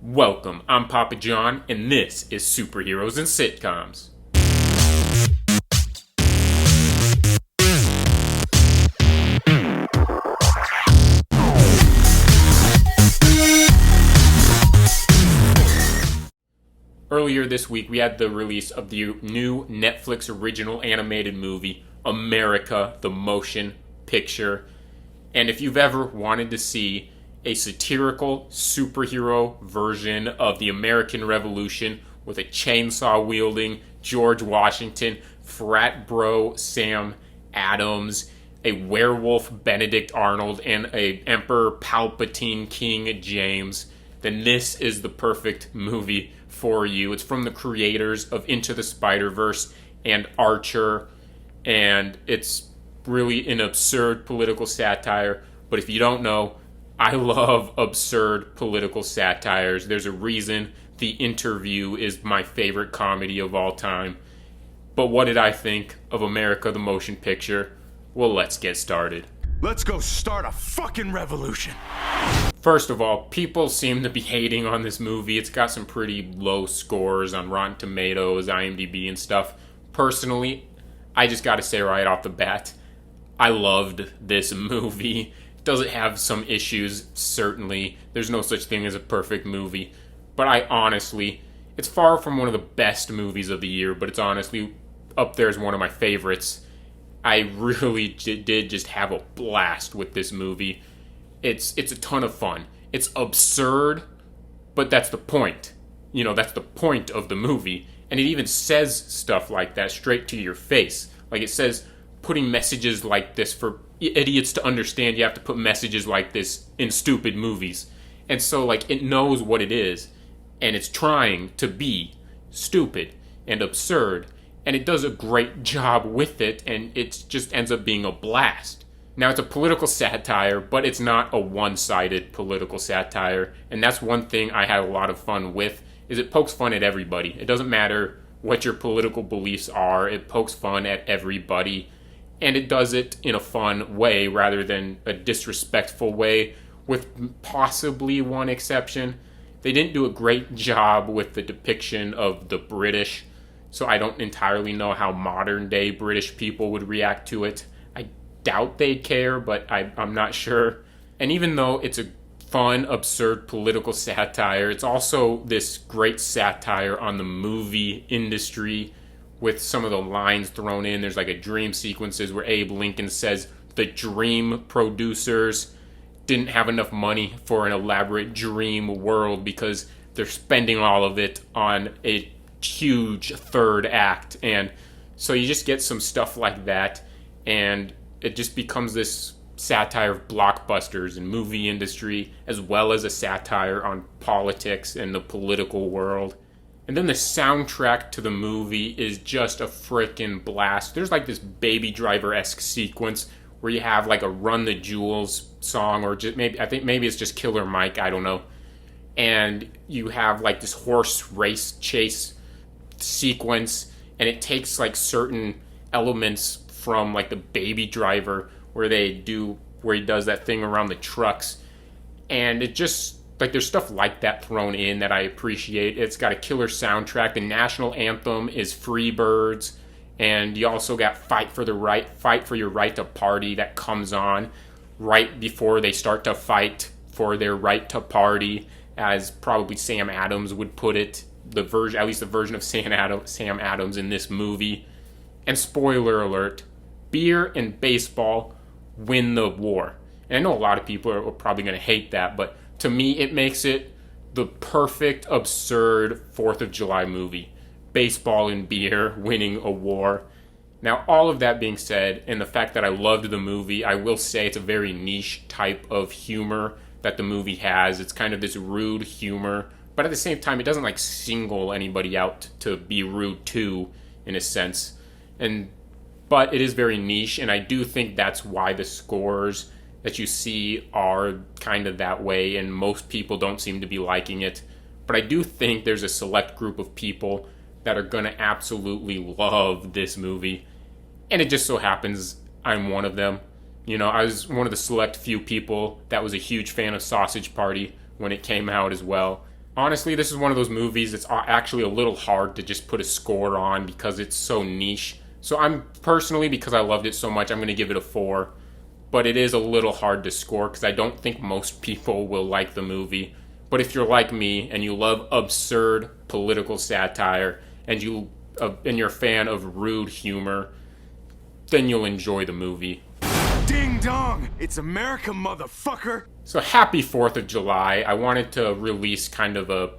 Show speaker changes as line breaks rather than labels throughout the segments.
Welcome, I'm Papa John, and this is Superheroes and Sitcoms. Earlier this week, we had the release of the new Netflix original animated movie, America, the Motion Picture. And if you've ever wanted to see a satirical superhero version of the American Revolution with a chainsaw-wielding George Washington, frat bro Sam Adams, a werewolf Benedict Arnold, and a Emperor Palpatine King James, then this is the perfect movie for you. It's from the creators of Into the Spider-Verse and Archer, and it's really an absurd political satire. But if you don't know, I love absurd political satires. There's a reason The Interview is my favorite comedy of all time. But what did I think of America the Motion Picture? Well, let's get started.
Let's go start a fucking revolution.
First of all, people seem to be hating on this movie. It's got some pretty low scores on Rotten Tomatoes, IMDb, and stuff. Personally, I just gotta say right off the bat, I loved this movie. Does it have some issues? Certainly. There's no such thing as a perfect movie. But it's far from one of the best movies of the year, but it's honestly up there as one of my favorites. I really did just have a blast with this movie. It's a ton of fun. It's absurd, but that's the point. That's the point of the movie. And it even says stuff like that straight to your face. Like it says, putting messages like this for idiots to understand, you have to put messages like this in stupid movies. And so, it knows what it is, and it's trying to be stupid and absurd, and it does a great job with it, and it just ends up being a blast. Now, it's a political satire, but it's not a one-sided political satire, and that's one thing I had a lot of fun with, is it pokes fun at everybody. It doesn't matter what your political beliefs are, it pokes fun at everybody. And it does it in a fun way rather than a disrespectful way, with possibly one exception. They didn't do a great job with the depiction of the British, so I don't entirely know how modern-day British people would react to it. I doubt they'd care, but I'm not sure. And even though it's a fun, absurd political satire, it's also this great satire on the movie industry, with some of the lines thrown in. There's a dream sequences where Abe Lincoln says the dream producers didn't have enough money for an elaborate dream world because they're spending all of it on a huge third act. And so you just get some stuff like that, and it just becomes this satire of blockbusters and movie industry, as well as a satire on politics and the political world. And then the soundtrack to the movie is just a freaking blast. There's this Baby Driver-esque sequence where you have a Run the Jewels song, or just maybe it's just Killer Mike, I don't know. And you have this horse race chase sequence, and it takes certain elements from the Baby Driver where he does that thing around the trucks, and it just there's stuff like that thrown in that I appreciate. It's got a killer soundtrack. The national anthem is Free Birds, and you also got Fight for Your Right to Party that comes on right before they start to fight for their right to party, as probably Sam Adams would put it. At least the version of Sam Adams in this movie. And spoiler alert, beer and baseball win the war. And I know a lot of people are probably going to hate that, but to me, it makes it the perfect, absurd 4th of July movie. Baseball and beer winning a war. Now, all of that being said, and the fact that I loved the movie, I will say it's a very niche type of humor that the movie has. It's kind of this rude humor, but at the same time, it doesn't single anybody out to be rude to, in a sense. But it is very niche, and I do think that's why the scores that you see are kind of that way, and most people don't seem to be liking it. But I do think there's a select group of people that are going to absolutely love this movie, and it just so happens I'm one of them. I was one of the select few people that was a huge fan of Sausage Party when it came out as well. Honestly, this is one of those movies that's actually a little hard to just put a score on because it's so niche. So I'm personally, because I loved it so much, I'm going to give it a 4. But it is a little hard to score because I don't think most people will like the movie. But if you're like me and you love absurd political satire and you're a fan of rude humor, then you'll enjoy the movie.
Ding dong! It's America, motherfucker!
So happy 4th of July. I wanted to release kind of a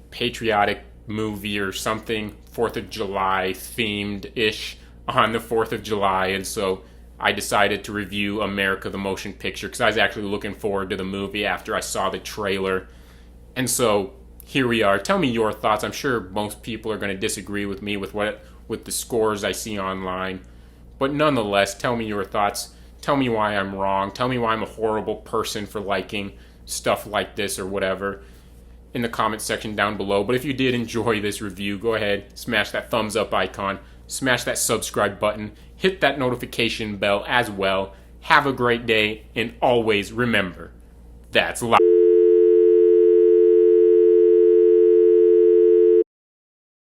patriotic movie or something, 4th of July themed-ish on the 4th of July. And so I decided to review America the Motion Picture because I was actually looking forward to the movie after I saw the trailer. And so here we are. Tell me your thoughts. I'm sure most people are going to disagree with me with the scores I see online. But nonetheless, tell me your thoughts. Tell me why I'm wrong. Tell me why I'm a horrible person for liking stuff like this or whatever in the comment section down below. But if you did enjoy this review, go ahead, smash that thumbs up icon, smash that subscribe button, hit that notification bell as well. Have a great day, and always remember, that's life.